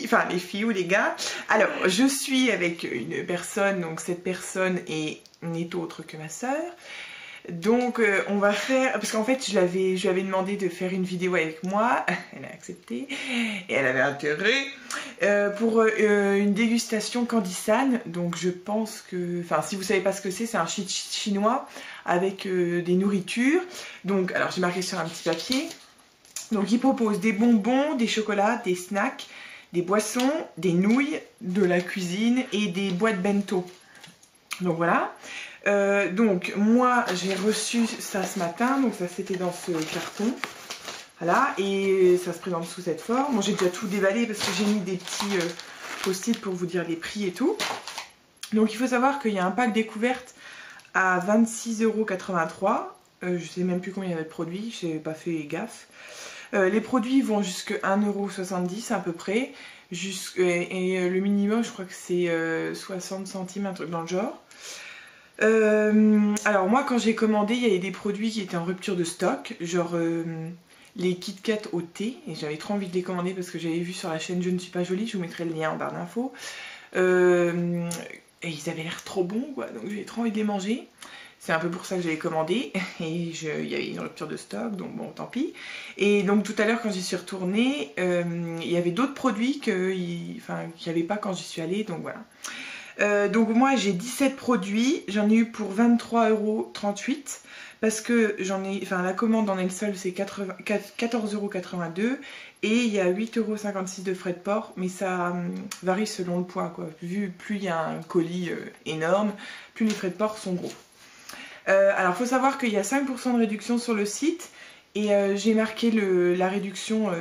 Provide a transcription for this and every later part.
enfin les filles ou les gars. Alors, je suis avec une personne, donc cette personne n'est autre que ma sœur. Donc on va faire, parce qu'en fait je lui avais demandé de faire une vidéo avec moi, elle a accepté et elle avait intérêt pour une dégustation Candysan. Donc je pense que, enfin si vous savez pas ce que c'est un shit chinois avec des nourritures. Donc alors j'ai marqué sur un petit papier. Donc il propose des bonbons, des chocolats, des snacks, des boissons, des nouilles, de la cuisine et des boîtes bento. Donc voilà. Donc moi j'ai reçu ça ce matin, donc ça c'était dans ce carton, voilà, et ça se présente sous cette forme. Bon, j'ai déjà tout déballé parce que j'ai mis des petits post-it pour vous dire les prix et tout. Donc il faut savoir qu'il y a un pack découverte à 26,83 €, je sais même plus combien il y avait de produits, j'ai pas fait gaffe. Les produits vont jusqu'à 1,70 € à peu près, et le minimum je crois que c'est 60 centimes, un truc dans le genre. Alors moi quand j'ai commandé il y avait des produits qui étaient en rupture de stock, genre les Kit Kat au thé, et j'avais trop envie de les commander parce que j'avais vu sur la chaîne Je ne suis pas jolie, je vous mettrai le lien en barre d'infos, et ils avaient l'air trop bons quoi, donc j'avais trop envie de les manger. C'est un peu pour ça que j'avais commandé, et il y avait une rupture de stock, donc bon tant pis. Et donc tout à l'heure quand j'y suis retournée, il y avait d'autres produits qu'il n'y avait pas quand j'y suis allée, donc voilà. Donc moi j'ai 17 produits, j'en ai eu pour 23,38 € parce que la commande en elle seule c'est 14,82 € et il y a 8,56 € de frais de port, mais ça varie selon le poids quoi. Vu plus il y a un colis énorme, plus les frais de port sont gros. Alors faut savoir qu'il y a 5% de réduction sur le site et j'ai marqué la réduction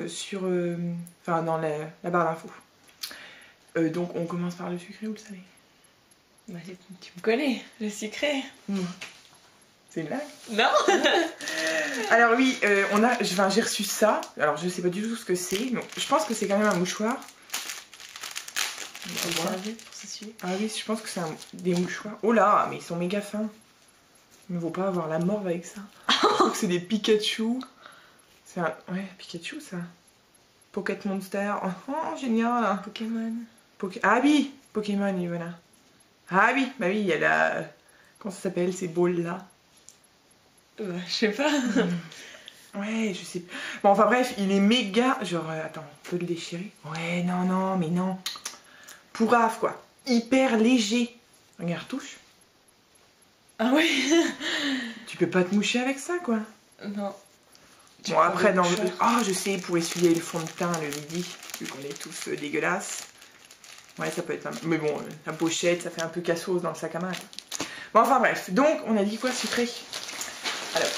dans la barre d'infos. Donc on commence par le sucré, vous le savez. Bah, tu me connais, le sucré. C'est une blague? Non. Alors oui, j'ai reçu ça. Alors je sais pas du tout ce que c'est. Je pense que c'est quand même un mouchoir. Ah oui, je pense que c'est des mouchoirs. Oh là, mais ils sont méga fins. Il ne faut pas avoir la morve avec ça. Je crois que c'est des Pikachu. C'est un... Ouais, Pikachu ça. Pocket Monster. Oh, génial. Pokémon. Ah oui, Pokémon, oui, voilà. Ah oui, bah oui, il y a la... Comment ça s'appelle ces balls là? Je sais pas. Ouais, je sais. Bon, enfin bref, il est méga... Genre, attends, on peut le déchirer? Ouais, non, mais non. Pourrave, quoi. Hyper léger. Regarde, touche. Ah oui. Tu peux pas te moucher avec ça, quoi. Non. Bon, après, dans le... Oh, je sais, pour essuyer le fond de teint le midi, vu qu'on est tous dégueulasses. Ouais, ça peut être... Mais bon, la pochette, ça fait un peu cassos dans le sac à main. Bon, enfin bref. Donc, on a dit quoi, sucré? Alors,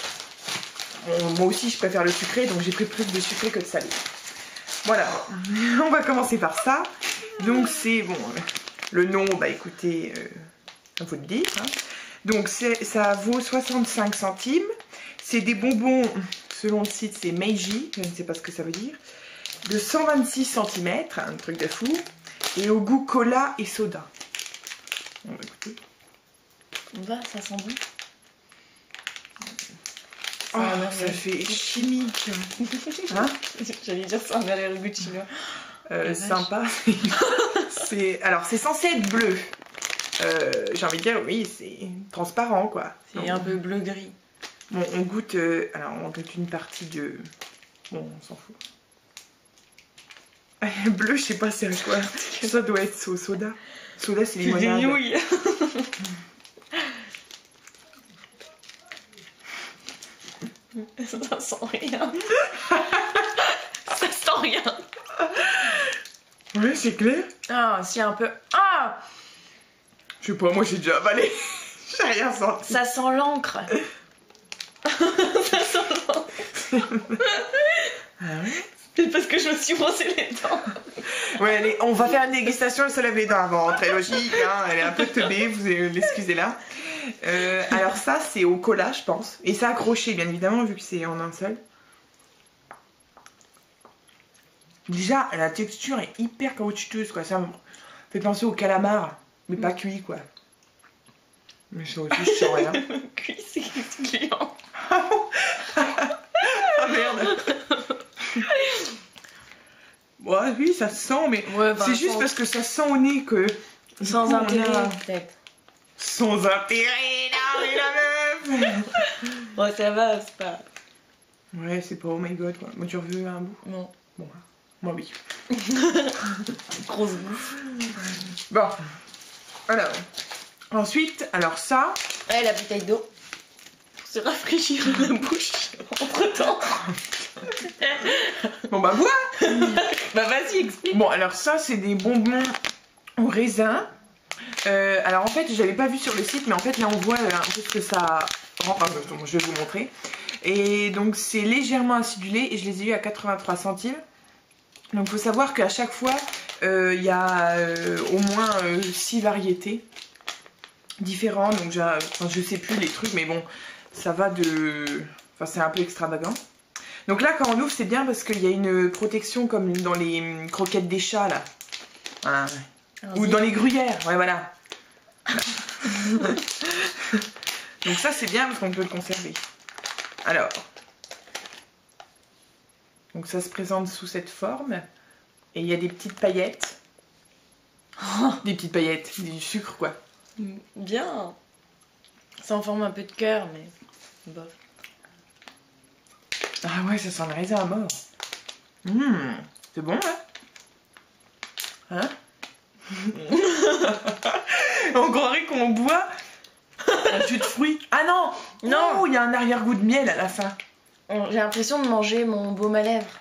bon, moi aussi, je préfère le sucré, donc j'ai pris plus de sucré que de salé. Voilà. On va commencer par ça. Donc, c'est... Bon, le nom, bah écoutez, il faut le dire. Hein. Donc, ça vaut 65 centimes. C'est des bonbons, selon le site, c'est Meiji. Je ne sais pas ce que ça veut dire. De 126 cm, un truc de fou. Et au goût cola et soda. On va écouter. On va, ça sent bon. Oh, ça fait chimique. Hein? J'allais dire ça en arrière goût chinois. Sympa. Alors, c'est censé être bleu. J'ai envie de dire, oui, c'est transparent, quoi. C'est un peu bleu-gris. Bon, on goûte... alors, on goûte une partie de... Bon, on s'en fout. Bleu, je sais pas c'est à quoi. Ça doit être au soda. Soda, c'est limonade. Des nouilles. Ça sent rien. Ça sent rien. Ouais, c'est clair. Ah, si un peu. Ah, je sais pas, moi j'ai déjà avalé. J'ai rien senti. ça sent l'encre. Ça sent l'encre. Ah ouais? C'est parce que je me suis brossé les dents. Ouais, allez, on va faire une dégustation, elle se lève les dents avant. Très logique, hein, elle est un peu teubée, vous l'excusez là. Alors ça, c'est au cola, je pense. Et c'est accroché, bien évidemment, vu que c'est en un seul. Déjà, la texture est hyper caoutchouteuse, quoi. Ça me fait penser au calamar, mais pas cuit, quoi. Mais ça aussi, je sens rien. Cuit, c'est client. Ah merde. Ouais, oui, ça sent, mais Ouais, bah, c'est juste parce que ça sent au nez que... du Sans coup, on intérêt, a- peut-être. Sans intérêt, non mais la meuf. Bon, ça va, c'est pas... Ouais, c'est pas oh my god quoi. Moi tu veux un bout? Non. Bon, moi oui. Grosse bouffe. Bon, alors, ensuite, alors ça, Ouais, la bouteille d'eau. Pour se rafraîchir la bouche entre-temps. bon bah bois. Bah vas-y, explique. Bon alors ça c'est des bonbons au raisin. Alors en fait j'avais pas vu sur le site, mais en fait là on voit un peu ce que ça rend. Enfin, je vais vous montrer. Et donc c'est légèrement acidulé et je les ai eu à 83 centimes. Donc il faut savoir qu'à chaque fois il y a au moins 6 variétés différentes. Donc je sais plus les trucs, mais bon ça va de... Enfin c'est un peu extravagant. Donc là quand on ouvre c'est bien parce qu'il y a une protection comme dans les croquettes des chats là. Voilà. Ou dans les gruyères, ouais voilà. Donc ça c'est bien parce qu'on peut le conserver. Alors, donc ça se présente sous cette forme et il y a des petites paillettes. Oh, des petites paillettes, du sucre quoi. Bien. Ça en forme un peu de cœur, mais bof. Ah ouais, ça sent le raisin à mort. C'est bon là. Hein? On croirait qu'on boit un jus de fruits. Ah non! Non. Oh, il y a un arrière-goût de miel à la fin. J'ai l'impression de manger mon baume à lèvres.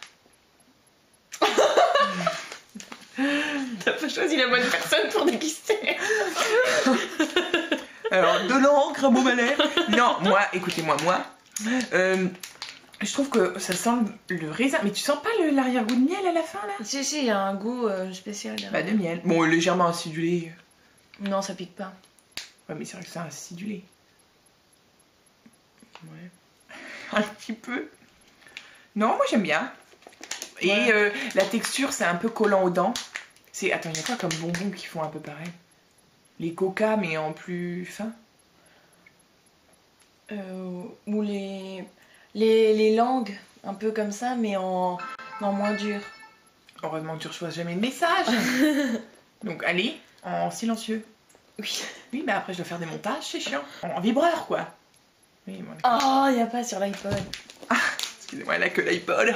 T'as pas choisi la bonne personne pour déguster. Alors, de l'encre, un baume à lèvres. Non, moi, écoutez-moi, je trouve que ça sent le raisin. Mais tu sens pas l'arrière-goût de miel à la fin là? Si, il y a un goût spécial derrière. Bah, de miel. Bon, légèrement acidulé. Non, ça pique pas. Ouais, mais c'est vrai que c'est acidulé. Ouais. Un petit peu. Non, moi j'aime bien. Et Ouais. la texture, c'est un peu collant aux dents. Attends, il y a quoi comme bonbons qui font un peu pareil? Les coca, mais en plus fin. Ou les langues, un peu comme ça, mais en moins dur. Heureusement que tu reçois jamais de message. Donc allez, en silencieux. Oui. Oui, mais après je dois faire des montages, c'est chiant. En vibreur, quoi. Oui, voilà. Oh, y a pas sur l'iPod. Excusez-moi, elle a que l'iPod.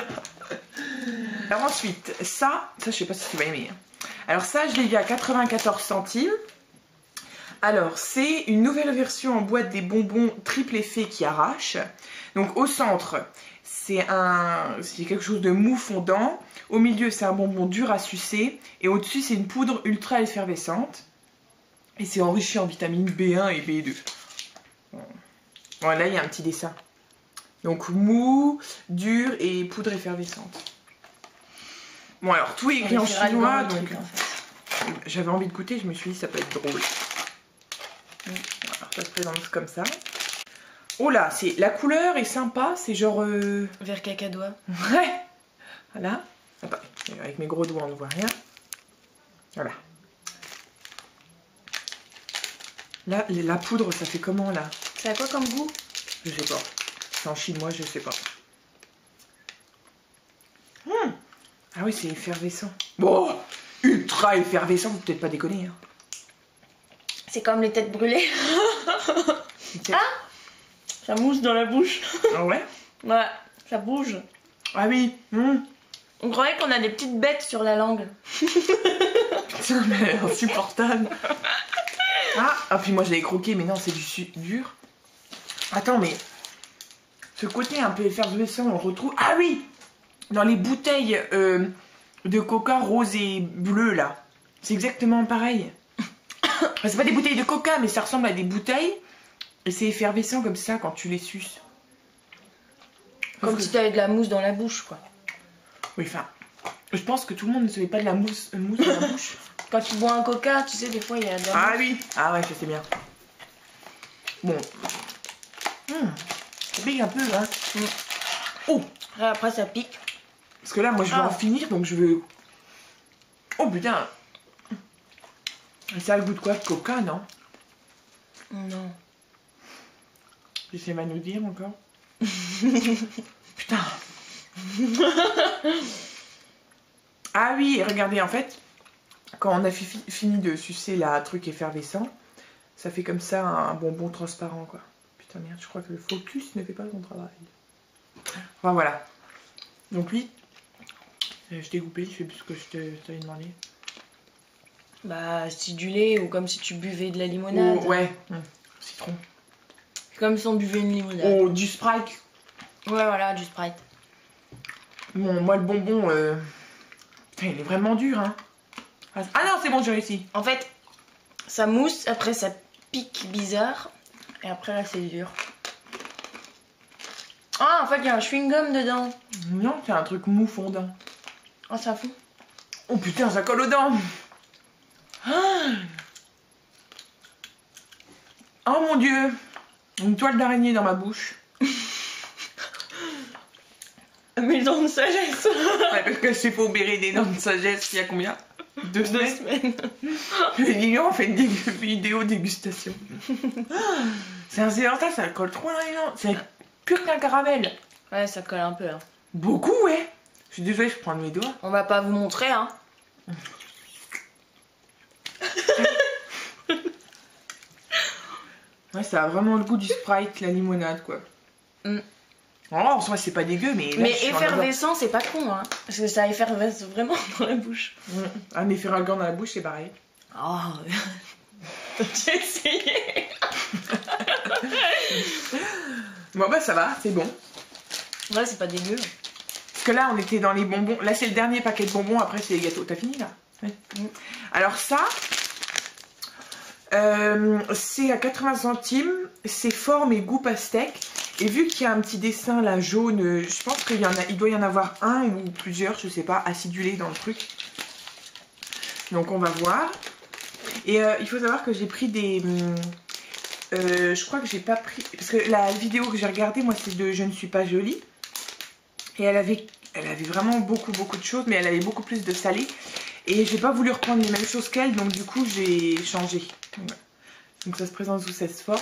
Alors ensuite, ça je sais pas si tu vas aimer. Alors ça, je l'ai vu à 94 centimes. Alors, c'est une nouvelle version en boîte des bonbons triple effet qui arrache. Donc au centre, c'est quelque chose de mou fondant. Au milieu, c'est un bonbon dur à sucer. Et au-dessus, c'est une poudre ultra effervescente. Et c'est enrichi en vitamines B1 et B2. Bon, là, il y a un petit dessin. Donc mou, dur et poudre effervescente. Bon, alors tout est écrit en chinois, donc j'avais envie de goûter, je me suis dit ça peut être drôle. Alors ça se présente comme ça. Oh là, la couleur est sympa, c'est genre... Vert cacadois. Ouais. Voilà. Attends, avec mes gros doigts on ne voit rien. Voilà. Là, la poudre, ça fait comment là? C'est à quoi comme goût? Je sais pas. C'est en chinois, je sais pas. Ah oui, c'est effervescent. Bon, ultra effervescent, faut peut-être pas déconner. Hein. C'est comme les têtes brûlées. Ah, ça mousse dans la bouche. Ah ouais? Ouais, ça bouge. Ah oui. On croyait qu'on a des petites bêtes sur la langue. Putain, mais insupportable. Ah, puis moi je l'avais croqué, mais non, c'est du dur. Attends, mais ce côté un peu effervescent, on le retrouve. Ah oui! Dans les bouteilles de coca rose et bleu, là. C'est exactement pareil. Enfin, c'est pas des bouteilles de coca, mais ça ressemble à des bouteilles. Et c'est effervescent comme ça quand tu les suces. Comme si t'avais de la mousse dans la bouche, quoi. Oui, enfin, je pense que tout le monde ne se met pas de la mousse dans la bouche. Quand tu bois un coca, tu sais, des fois, il y a de la Ah mousse. oui. Ah ouais, ça c'est bien. Bon. Ça pique un peu, hein. Oh! Après, ça pique. Parce que là, moi, je veux en finir, donc je veux... Oh, putain! Ça a le goût de quoi? De coca, non? Non. J'essaie de nous dire encore. Putain! Ah oui, et regardez, en fait, quand on a fini de sucer la truc effervescent, ça fait comme ça un bonbon transparent, quoi. Putain, merde, je crois que le focus ne fait pas son travail. Enfin, voilà. Donc lui, je t'ai coupé, je sais plus ce que je t'avais demandé. Bah, acidulé ou comme si tu buvais de la limonade. Oh, ouais, citron. Comme si on buvait une limonade. Oh, du Sprite. Ouais, voilà, du Sprite. Bon, moi, le bonbon, putain, il est vraiment dur, hein. Ah non, c'est bon, j'ai réussi. En fait, ça mousse, après ça pique bizarre, et après là, c'est dur. Ah, en fait, il y a un chewing-gum dedans. Non, c'est un truc mou fondant. Oh, ça fout. Oh putain, ça colle aux dents. Oh mon dieu, une toile d'araignée dans ma bouche. Mes dents de sagesse. Ouais, parce que c'est pour bérer des dents de sagesse, il y a combien? 2 semaines. 2 semaines. Les Guignons ont fait une vidéo dégustation. C'est un sélentin, ça colle trop dans les dents. C'est pur qu'un caramel. Ouais, ça colle un peu. Hein. Beaucoup, ouais. Je suis désolée, je prends mes doigts. On va pas vous montrer, hein. Ouais, ça a vraiment le goût du Sprite, la limonade, quoi. Oh, en soi, c'est pas dégueu, mais... Là, Mais effervescent, c'est pas con, hein. Parce que ça effervesce vraiment dans la bouche. Ah, mais faire un gant dans la bouche, c'est pareil. Oh, j'ai essayé. Bon, bah, ça va, c'est bon. Ouais, c'est pas dégueu. Parce que là, on était dans les bonbons. Là, c'est le dernier paquet de bonbons, après, c'est les gâteaux. T'as fini, là? Ouais. Alors, ça... c'est à 80 centimes, c'est forme et goût pastèque. Et vu qu'il y a un petit dessin là jaune, je pense il doit y en avoir un ou plusieurs, je sais pas, acidulés dans le truc. Donc on va voir. Et il faut savoir que j'ai pris des... je crois que j'ai pas pris... Parce que la vidéo que j'ai regardée, moi c'est de Je ne suis pas jolie. Et elle avait vraiment beaucoup de choses, mais elle avait beaucoup plus de salé. Et j'ai pas voulu reprendre les mêmes choses qu'elle, donc du coup j'ai changé. Voilà. Donc ça se présente sous cette forme.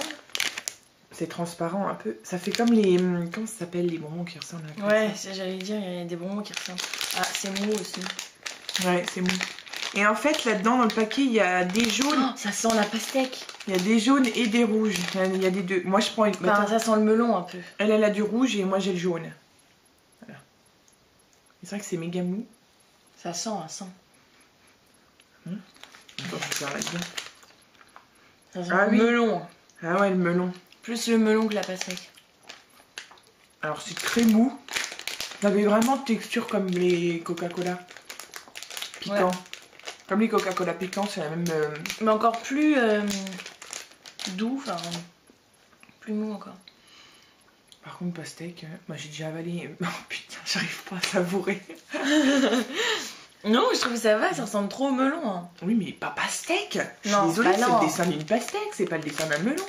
C'est transparent un peu. Ça fait comme les... Comment ça s'appelle les bonbons qui ressemblent à Ouais, j'allais dire, il y a des bonbons qui ressemblent. Ah, c'est mou aussi. Ouais, c'est mou. Et en fait, là-dedans, dans le paquet, il y a des jaunes. Oh, ça sent la pastèque. Il y a des jaunes et des rouges. Il y a des deux. Moi, je prends une... Enfin, ça sent le melon un peu. Elle a du rouge et moi, j'ai le jaune. Voilà. C'est vrai que c'est méga mou. Ça sent, ça sent. Attends, je vais faire là-dedans. Ça sent le melon. Ah ouais, le melon. Plus le melon que la pastèque. Alors, c'est très mou. Ça avait vraiment de texture comme les Coca-Cola piquants. Ouais. Comme les Coca-Cola piquants, c'est la même... Mais encore plus doux, enfin... Plus mou encore. Par contre, pastèque, moi j'ai déjà avalé... Oh putain, j'arrive pas à savourer. Non, je trouve que ça va, ça ressemble trop au melon. Hein. Oui, mais pas pastèque. Je suis non, désolée, c'est le dessin d'une pastèque, c'est pas le dessin d'un melon.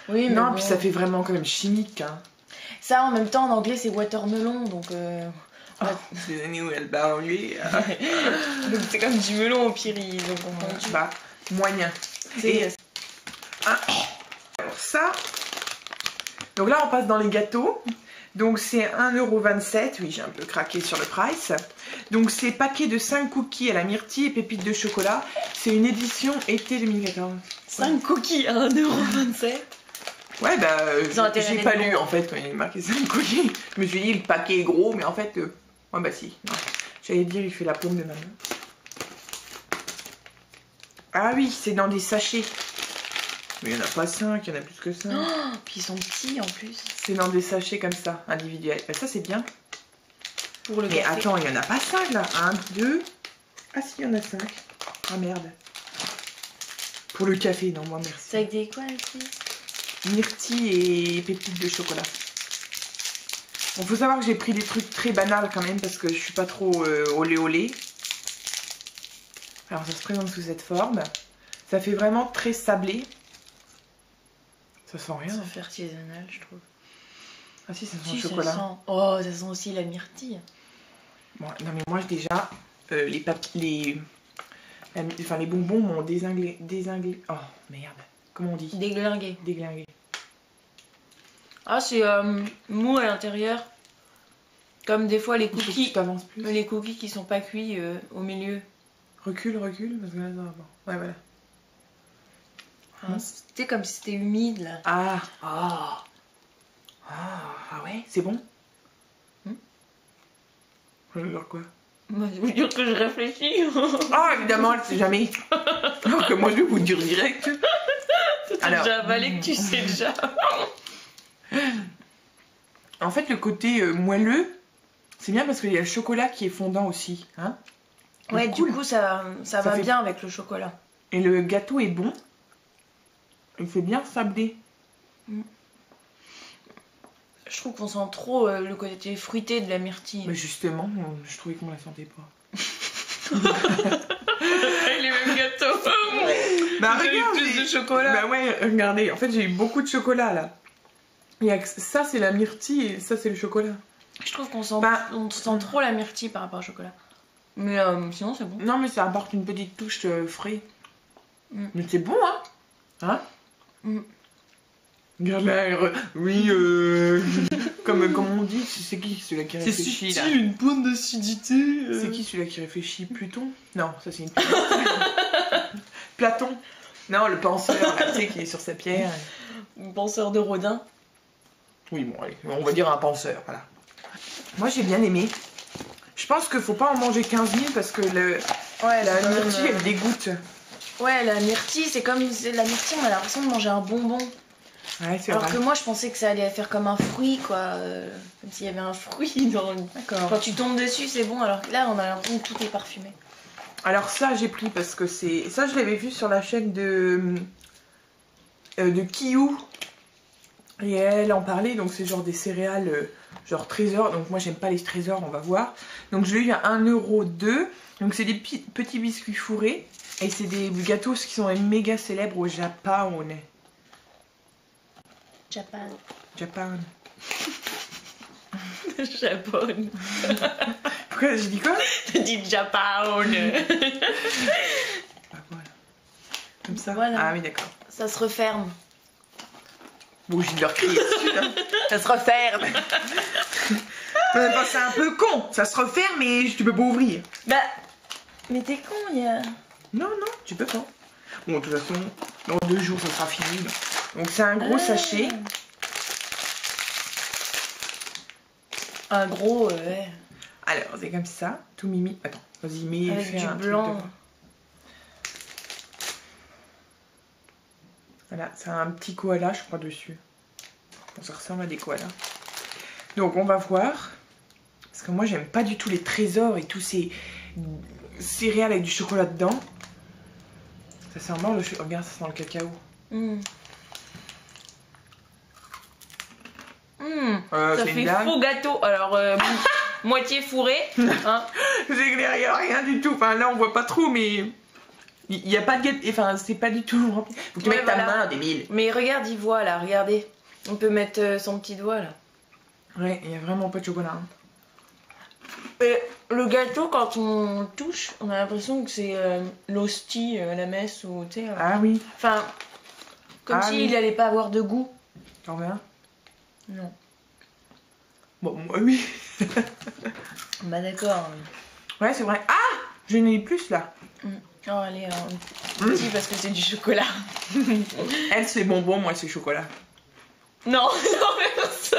Oui, mais non, bon. Puis ça fait vraiment quand même chimique. Hein. Ça, en même temps, en anglais, c'est watermelon, donc... Oh, c'est les années où elle parle anglais. Donc c'est comme du melon au pire, donc on bah, moyen. Et... Alors ça... Donc là, on passe dans les gâteaux. Donc c'est 1,27 €. Oui, j'ai un peu craqué sur le price. Donc c'est paquet de 5 cookies à la myrtille et pépites de chocolat. C'est une édition été 2014. 5 cookies à 1,27 €. Ouais, bah, j'ai pas lu en fait quand il est marqué 5 cookies. Je me suis dit, le paquet est gros, mais en fait, ouais, bah si. J'allais dire, il fait la paume de ma main. Ah oui, c'est dans des sachets. Mais il n'y en a pas 5, il y en a plus que 5. Oh, puis ils sont petits en plus. C'est dans des sachets comme ça, individuels. Bah, ça, c'est bien. Pour le mais café. Attends, il n'y en a pas 5 là. 1, 2. Ah si, il y en a 5. Ah merde. Pour le café, non, moi merci. C'est avec des quoi ici? Myrtille et pépites de chocolat. Bon, faut savoir que j'ai pris des trucs très banals quand même parce que je suis pas trop olé. Alors ça se présente sous cette forme. Ça fait vraiment très sablé. Ça sent rien. Ça fait artisanal, je trouve. Ah si, ça sent le chocolat. Ça sent... Oh, ça sent aussi la myrtille. Bon, non mais moi déjà, les bonbons m'ont désinglé. Oh merde. Comment on dit? Déglingué. Déglingué. Ah, c'est mou à l'intérieur. Comme des fois les Il faut que tu cookies. t'avances plus. Les cookies qui sont pas cuits au milieu. Recule, parce que là, ça va pas. Ouais, voilà. C'était comme si c'était humide là. Ah. Ah. Ah ouais, c'est bon. Ça veut dire quoi? Moi, je veux dire que je réfléchis. Ah, évidemment, elle sait jamais. Alors que moi, je vais vous dire direct. T'as déjà avalé que tu sais déjà. En fait, le côté moelleux, c'est bien parce qu'il y a le chocolat qui est fondant aussi. Hein. Ouais, cool. du coup, ça va fait- bien avec le chocolat. Et le gâteau est bon. Il fait bien sablé. Je trouve qu'on sent trop le côté fruité de la myrtille. Mais justement, je trouvais qu'on la sentait pas. Les mêmes gâteaux. Bah J'ai eu regarde, plus de chocolat. Bah ouais, regardez, en fait j'ai eu beaucoup de chocolat là. Il y a ça c'est la myrtille et ça c'est le chocolat. Je trouve qu'on sent, Bah, on sent trop la myrtille par rapport au chocolat. Mais sinon, c'est bon. Non mais ça apporte une petite touche frais. Mm. Mais c'est bon hein. Hein. Mm. Regarde là, oui comme on dit, c'est qui celui-là qui réfléchit là? une pointe d'acidité. C'est qui celui-là qui réfléchit? Pluton? Non, ça c'est une Platon. Non, le penseur là, tu sais, qui est sur sa pierre. Penseur de Rodin. Oui, bon, allez, on va dire un penseur, voilà. Moi, j'ai bien aimé. Je pense qu'il faut pas en manger 15 000 parce que Ouais, la myrtille, elle dégoûte. Ouais, la myrtille, c'est comme la myrtille, on a l'impression de manger un bonbon. Ouais, c'est Alors vrai. que moi, je pensais que ça allait faire comme un fruit, quoi. Comme s'il y avait un fruit dans le... D'accord. Quand tu tombes dessus, c'est bon, alors que là, on a l'impression que tout est parfumé. Alors ça, j'ai pris parce que c'est... Ça, je l'avais vu sur la chaîne de Kiyu. Et elle en parlait, donc c'est genre des céréales, genre trésor. Donc moi, j'aime pas les trésors, on va voir. Donc je l'ai eu à 1,2 €. Donc c'est des petits biscuits fourrés. Et c'est des gâteaux qui sont méga célèbres au Japon. Japan. Japan. Japon. Pourquoi j'ai dit quoi? T'as dit Japan. Bah voilà. Comme ça. Voilà. Ah oui, d'accord. Ça se referme. Bon, j'ai de leur crier dessus, hein. Ça se referme. Bah, c'est un peu con. Ça se referme et tu peux pas ouvrir. Bah, mais t'es con, il y a... Non, non, tu peux pas. Bon, de toute façon, dans 2 jours, ça sera fini. Donc c'est un gros sachet. Un gros, ouais. Alors, c'est comme ça, tout mimi. Attends, vas-y, mets. Avec fais du un truc blanc. devant. Voilà, c'est un petit koala, je crois, dessus. Bon, ça ressemble à des koalas. Donc, on va voir. Parce que moi, j'aime pas du tout les trésors et tous ces céréales avec du chocolat dedans. Ça sent mort le chocolat. Regarde, ça sent le cacao. Ça c'est fait une blague. faux gâteau. Alors, moitié fourré. Hein. C'est clair, il n'y a rien du tout. Enfin, là, on voit pas trop, mais il n'y a pas de gâteau. Enfin, c'est pas du tout rempli. Faut que tu Ouais, mettes voilà. ta main, Débile. Mais regarde, il voit là, regardez. On peut mettre son petit doigt là. Ouais, il n'y a vraiment pas de chocolat. Hein. Et le gâteau, quand on touche, on a l'impression que c'est l'hostie, la messe ou tu sais. Ah oui, Enfin, comme Ah s'il oui. allait pas avoir de goût. t'en veux un? Non. Bon, moi, oui. Bah d'accord. Ouais, c'est vrai. Ah, j'en ai plus là. Oh, allez, petit parce que c'est du chocolat. Elle, c'est bonbon, moi, c'est chocolat. Non, non, merci.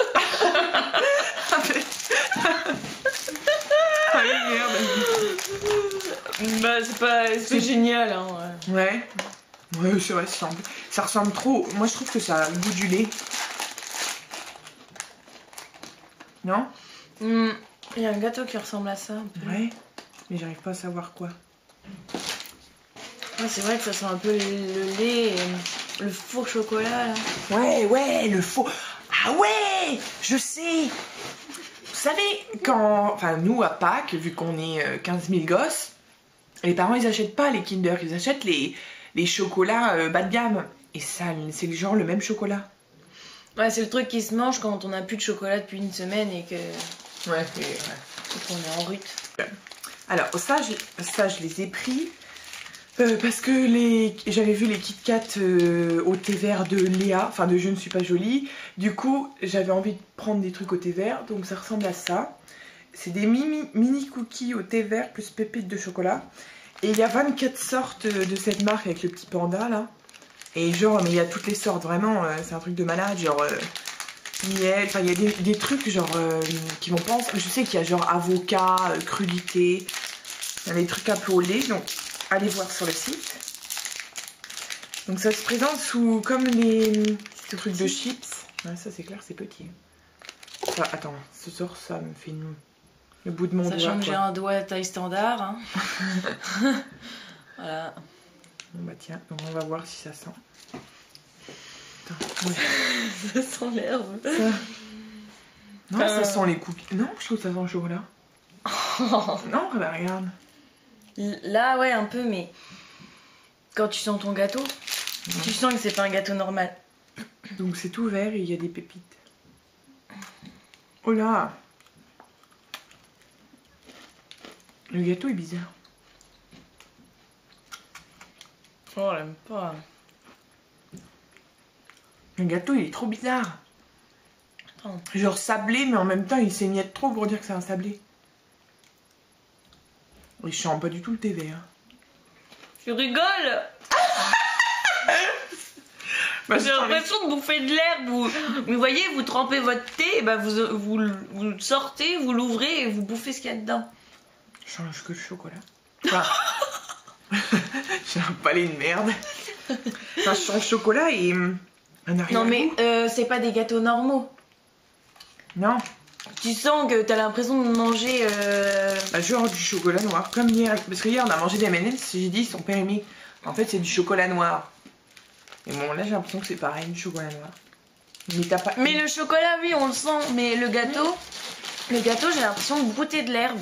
Ah oui, merde. Bah, c'est génial, hein. Ouais. Ouais, c'est vrai, ça ressemble trop. Moi, je trouve que ça a le goût du lait. Non? Il y a un gâteau qui ressemble à ça. Ouais. Mais j'arrive pas à savoir quoi. Ouais, c'est vrai que ça sent un peu le lait, et le faux chocolat là. Ouais, ouais, le faux. Ah ouais, je sais. Vous savez, quand. Enfin, nous, à Pâques, vu qu'on est 15 000 gosses, les parents, ils achètent pas les Kinder, ils achètent les chocolats bas de gamme. Et ça, c'est le genre le même chocolat. Ouais, c'est le truc qui se mange quand on n'a plus de chocolat depuis une semaine et que Ouais, qu'on est en rut. Alors, ça, je les ai pris parce que j'avais vu les Kit Kat au thé vert de Léa, enfin de Je ne suis pas jolie. Du coup, j'avais envie de prendre des trucs au thé vert, donc ça ressemble à ça. c'est des mini cookies au thé vert plus pépites de chocolat. Et il y a 24 sortes de cette marque avec le petit panda là. Et genre, mais il y a toutes les sortes, vraiment, c'est un truc de malade, genre miel, enfin il y a des trucs genre qui vont pas ensemble. Je sais qu'il y a genre avocat, crudité, il y a des trucs un peu au lait, donc allez voir sur le site. Donc ça se présente sous comme les trucs de chips. Ouais, ça c'est clair, c'est petit. Enfin, attends, ce sort ça me fait le bout de mon doigt. Sachant que j'ai quoi. un doigt à taille standard. Hein. Voilà. Bon bah tiens, donc on va voir si ça sent. Attends, ouais. Ça sent l'herbe. Non, ça sent les cookies. Non, je trouve que ça sent le chocolat. Non, bah regarde. Là, ouais, un peu, mais quand tu sens ton gâteau, tu sens que c'est pas un gâteau normal. Donc c'est tout vert et il y a des pépites. Oh là! Le gâteau est bizarre. Oh, j'aime pas. Le gâteau il est trop bizarre. Attends. Genre sablé, mais en même temps il s'émiette trop pour dire que c'est un sablé. Et je sens pas du tout le thé vert. Tu rigoles? Bah, J'ai l'impression de bouffer de l'herbe. Vous voyez, vous trempez votre thé, et bah vous le sortez, vous l'ouvrez et vous bouffez ce qu'il y a dedans. Je sens que le chocolat. Enfin, j'ai un palais de merde. Enfin, je sens le chocolat et un arrière-goût. Non mais c'est pas des gâteaux normaux. Non, Tu sens que t'as l'impression de manger... bah, genre du chocolat noir. Comme hier, parce que hier on a mangé des M&M's, j'ai dit ils sont périmés. En fait c'est du chocolat noir. Et bon là j'ai l'impression que c'est pareil, du chocolat noir. Mais t'as pas... Mais le chocolat, oui, on le sent. Mais le gâteau, j'ai l'impression de goûter de l'herbe.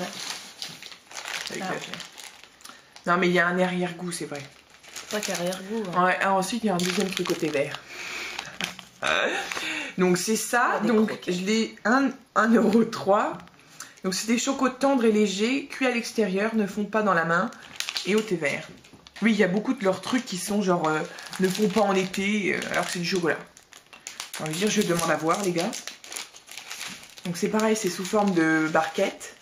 Non mais il y a un arrière-goût, c'est vrai. Pas qu'arrière-goût. Hein. Ouais, ensuite il y a un deuxième truc côté vert. Donc c'est ça, Ah, des donc croquettes. je l'ai 1,3 €. Donc c'est des chocos tendres et légers, cuits à l'extérieur, ne fondent pas dans la main et au thé vert. Oui, il y a beaucoup de leurs trucs qui sont genre ne font pas en été alors que c'est du chocolat. On va dire, je demande à voir les gars. Donc c'est pareil, c'est sous forme de barquette.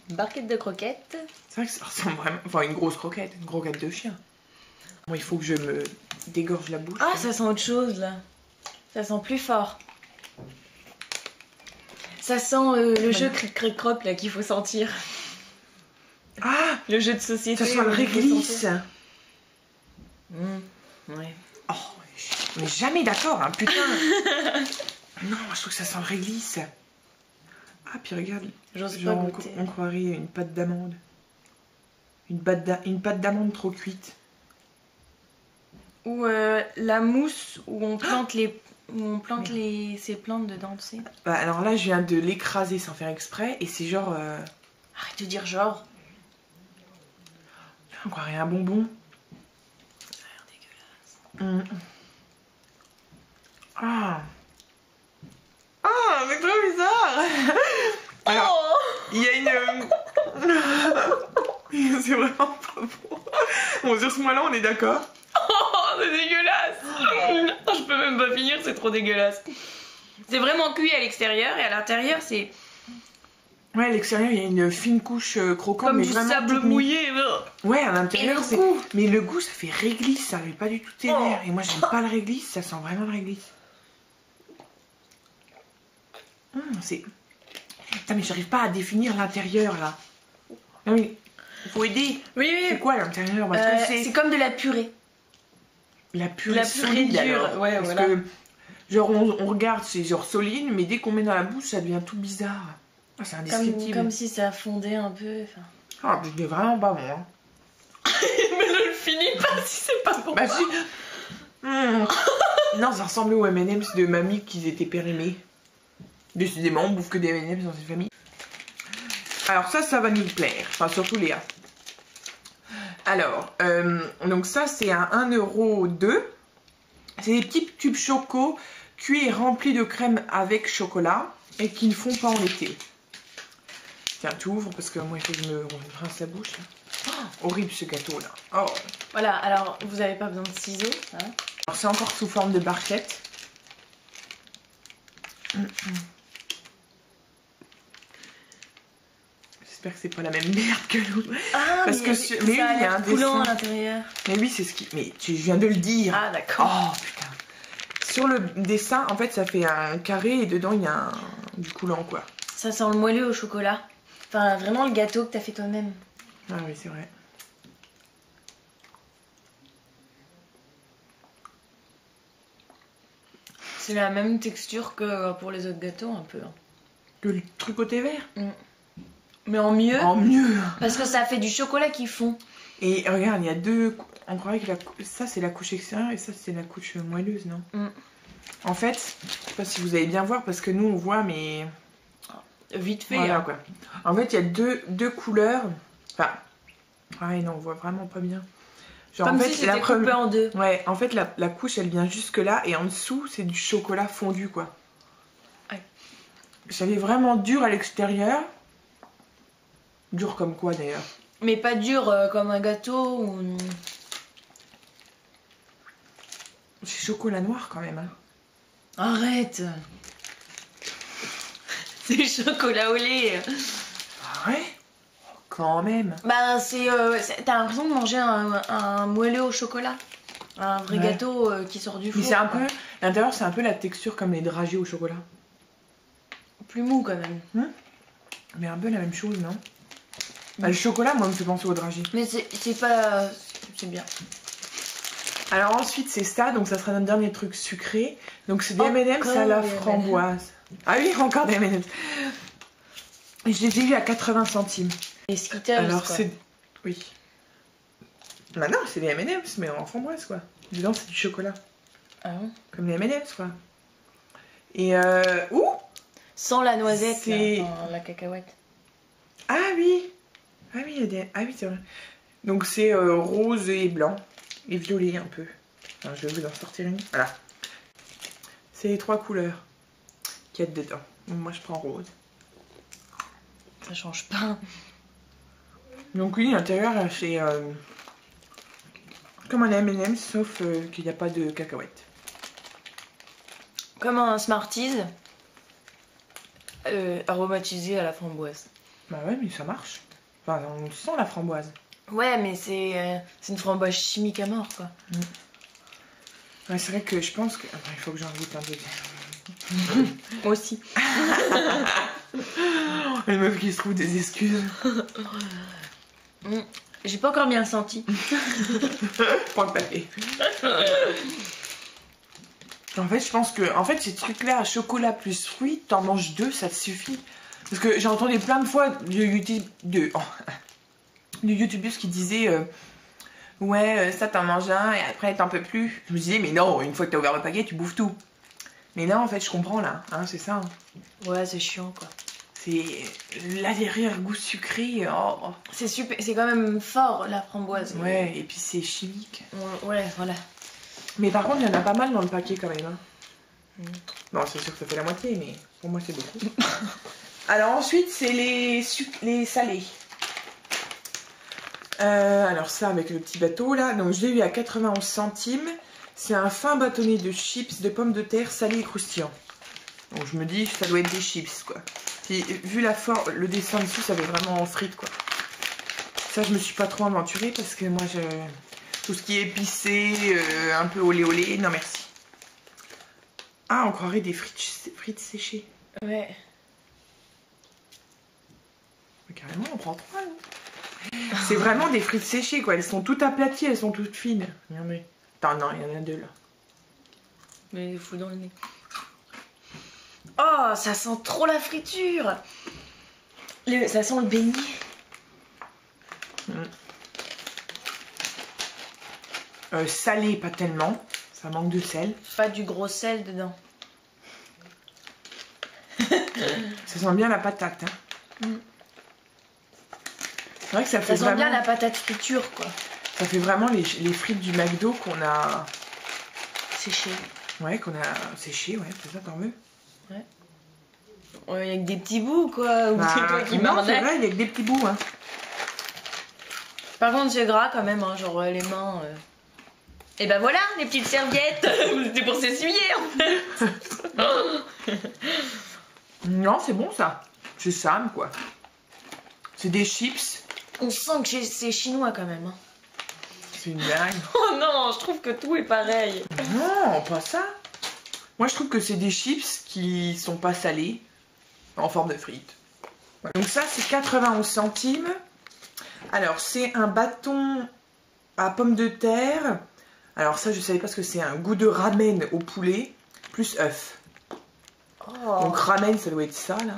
Barquette de croquettes. C'est vrai que ça ressemble vraiment... Enfin une grosse croquette, une croquette de chien. Bon, il faut que je me dégorge la bouche. Ah, ça sent autre chose là. Ça sent plus fort. Ça sent le jeu cric-cric-croc là qu'il faut sentir. Ah, Le jeu de société. ça sent le réglisse. Ouais. Oh, on n'est jamais d'accord, hein, putain. Non, je trouve que ça sent le réglisse. Ah, puis regarde, J'ose pas genre goûter. on croirait une pâte d'amande. Une pâte d'amande trop cuite. Ou la mousse où on plante ces plantes dedans, tu sais. Bah, alors là, je viens de l'écraser sans faire exprès et c'est genre... Arrête de dire genre. On croirait un bonbon. Ça a l'air dégueulasse. Ah. Ah, c'est trop bizarre. Alors, il y a une... C'est vraiment pas beau. Bon, sur ce mois-là, on est d'accord. Oh, c'est dégueulasse. Je peux même pas finir, c'est trop dégueulasse. C'est vraiment cuit à l'extérieur et à l'intérieur, c'est Ouais, à l'extérieur, il y a une fine couche croquante, comme mais du vraiment sable toute mi- mouillé. Ouais, à Et l'intérieur, le c'est... goût. Mais le goût, ça fait réglisse, ça fait pas du tout thé Oh. vert. Et moi, j'aime pas le réglisse, ça sent vraiment le réglisse. C'est... Putain, mais j'arrive pas à définir l'intérieur, là. Non, mais... Faut aider. Oui, C'est quoi l'intérieur? Parce que c'est comme de la purée. La purée La purée solide, dure, alors. ouais, Parce voilà. que, genre, on regarde, c'est genre solide, mais dès qu'on met dans la bouche, ça devient tout bizarre. Ah, c'est indescriptible. Comme si ça fondait un peu. Enfin... Ah, mais il est vraiment pas bon, hein. Mais ne le finis pas si c'est pas bon. Bah si. Non, ça ressemblait aux M&M's de mamie qu'ils étaient périmés. Décidément, on bouffe que des M&M's dans cette famille. Alors ça va nous plaire. Enfin, surtout Léa. Alors, donc ça, c'est un 1,2 €. C'est des petits tubes choco cuits et remplis de crème avec chocolat et qui ne font pas en été. Tiens, tu ouvres parce que moi, il faut que je me rince la bouche. Oh, horrible ce gâteau là. Oh. Voilà, alors vous avez pas besoin de ciseaux. Hein. Alors c'est encore sous forme de barquette. J'espère que c'est pas la même merde que nous. Ah, Parce que ça mais oui, a il y a un l'air coulant dessin. à l'intérieur. Mais oui, c'est ce qui. Mais je viens de le dire. Ah, d'accord. Oh putain. Sur le dessin, en fait, ça fait un carré et dedans il y a du coulant quoi. Ça sent le moelleux au chocolat. Enfin, vraiment le gâteau que t'as fait toi-même. Ah oui, c'est vrai. C'est la même texture que pour les autres gâteaux, un peu. Que le truc au thé vert. Mais en mieux. En mieux. Parce que ça fait du chocolat qui fond. Et regarde, il y a deux. On croirait que ça c'est la couche extérieure et ça c'est la couche moelleuse, non? En fait, je sais pas si vous allez bien voir parce que nous on voit, mais. Vite fait. Voilà Hein. quoi. En fait, il y a deux couleurs. Enfin. Ah non, on voit vraiment pas bien. Genre, Comme en fait, si c'était coupé en deux. Ouais, en fait, la couche elle vient jusque là et en dessous c'est du chocolat fondu quoi. Ouais. J'avais vraiment dur à l'extérieur. Dur comme quoi d'ailleurs? Mais pas dur comme un gâteau ou... C'est chocolat noir quand même. Hein. Arrête. C'est chocolat au lait. Ah ouais? Quand même. Bah c'est... t'as l'impression de manger un moelleux au chocolat. Un vrai Ouais. gâteau qui sort du four. Mais c'est un quoi. peu. L'intérieur c'est un peu la texture comme les dragées au chocolat. Plus mou quand même. Mais un peu la même chose, non? Bah, le chocolat, moi, me fait penser au dragées. Mais c'est pas... C'est bien. Alors ensuite, c'est ça. Donc ça sera notre dernier truc sucré. Donc c'est des M&M's Encore à la des framboise. Ah oui, encore des M&M's. Et je les ai eu à 80 centimes. Les Skittles Alors quoi. c'est... Oui. Bah non, c'est des M&M's, mais en framboise, quoi. Dedans, c'est du chocolat. Ah bon? Comme les M&M's, quoi. Et ouh! Sans la noisette, C'est- là, enfin, la cacahuète. Ah oui! Ah oui, il y a des... Ah oui, c'est vrai. Donc c'est rose et blanc. Et violet un peu. Enfin, je vais vous en sortir une. Voilà. C'est les trois couleurs qu'il y a dedans. Donc moi je prends rose. Ça change pas. Donc oui, l'intérieur c'est comme un M&M's sauf qu'il n'y a pas de cacahuètes. Comme un Smarties aromatisé à la framboise. Bah ouais, mais ça marche. Enfin, on sent la framboise. Ouais, mais c'est une framboise chimique à mort, quoi. Ouais, c'est vrai que je pense que... Attends, il faut que j'en goûte un deuxième. Moi aussi. Une meuf qui se trouve des excuses. J'ai pas encore bien senti. Prends le papier. En fait, je pense que... En fait, ces trucs-là, chocolat plus fruits, t'en manges deux, ça te suffit. Parce que j'ai entendu plein de fois de youtubeuses qui disaient ouais, ça t'en manges un et après t'en peux plus. Je me disais, mais non, une fois que t'as ouvert le paquet, tu bouffes tout. Mais non, en fait, je comprends là, hein, c'est ça. Hein. Ouais, c'est chiant, quoi. C'est l'arrière-goût sucré. Oh. C'est super, c'est quand même fort, la framboise. Ouais, et puis c'est chimique. Ouais, voilà. Mais par contre, il y en a pas mal dans le paquet quand même. Hein. Bon, c'est sûr que ça fait la moitié, mais pour moi, c'est beaucoup. Alors ensuite, c'est les salés. Alors ça, avec le petit bateau là, donc je l'ai eu à 91 centimes. C'est un fin bâtonnet de chips de pommes de terre salés et croustillants. Donc je me dis, ça doit être des chips quoi. Puis vu le dessin dessus, ça fait vraiment frites quoi. Ça, je me suis pas trop aventurée parce que moi, tout ce qui est épicé, un peu olé olé, non merci. Ah, on croirait des frites séchées. Ouais. Mais carrément, on prend trois. C'est vraiment des frites séchées quoi. Elles sont toutes aplaties, elles sont toutes fines. Regardez. Attends, non, il y en a deux là. Mais il faut dans le nez. Oh, ça sent trop la friture. Ça sent le beignet. Salé, pas tellement. Ça manque de sel. Pas du gros sel dedans. Ça sent bien la patate. Hein. C'est vrai que ça fait Ça sent vraiment... bien la patate friture, quoi. Ça fait vraiment les frites du McDo qu'on a... Séché. Ouais, qu'on a séché, ouais, c'est ça, t'en veux? Ouais, avec des petits bouts, quoi. Ou c'est toi qui non, c'est m'arnaques. vrai, il y a que des petits bouts, hein. Par contre, c'est gras quand même, hein, genre les mains. Et ben voilà, les petites serviettes. C'était pour s'essuyer, en fait. Non, c'est bon, ça. C'est Sam, quoi. C'est des chips. On sent que c'est chinois quand même. Hein. C'est une blague. Oh non, je trouve que tout est pareil. Non, pas ça. Moi, je trouve que c'est des chips qui sont pas salés, en forme de frites. Voilà. Donc ça, c'est 91 centimes. Alors, c'est un bâton à pommes de terre. Alors ça, je savais pas ce que c'est. Un goût de ramen au poulet, plus œuf. Oh. Donc ramen, ça doit être ça, là.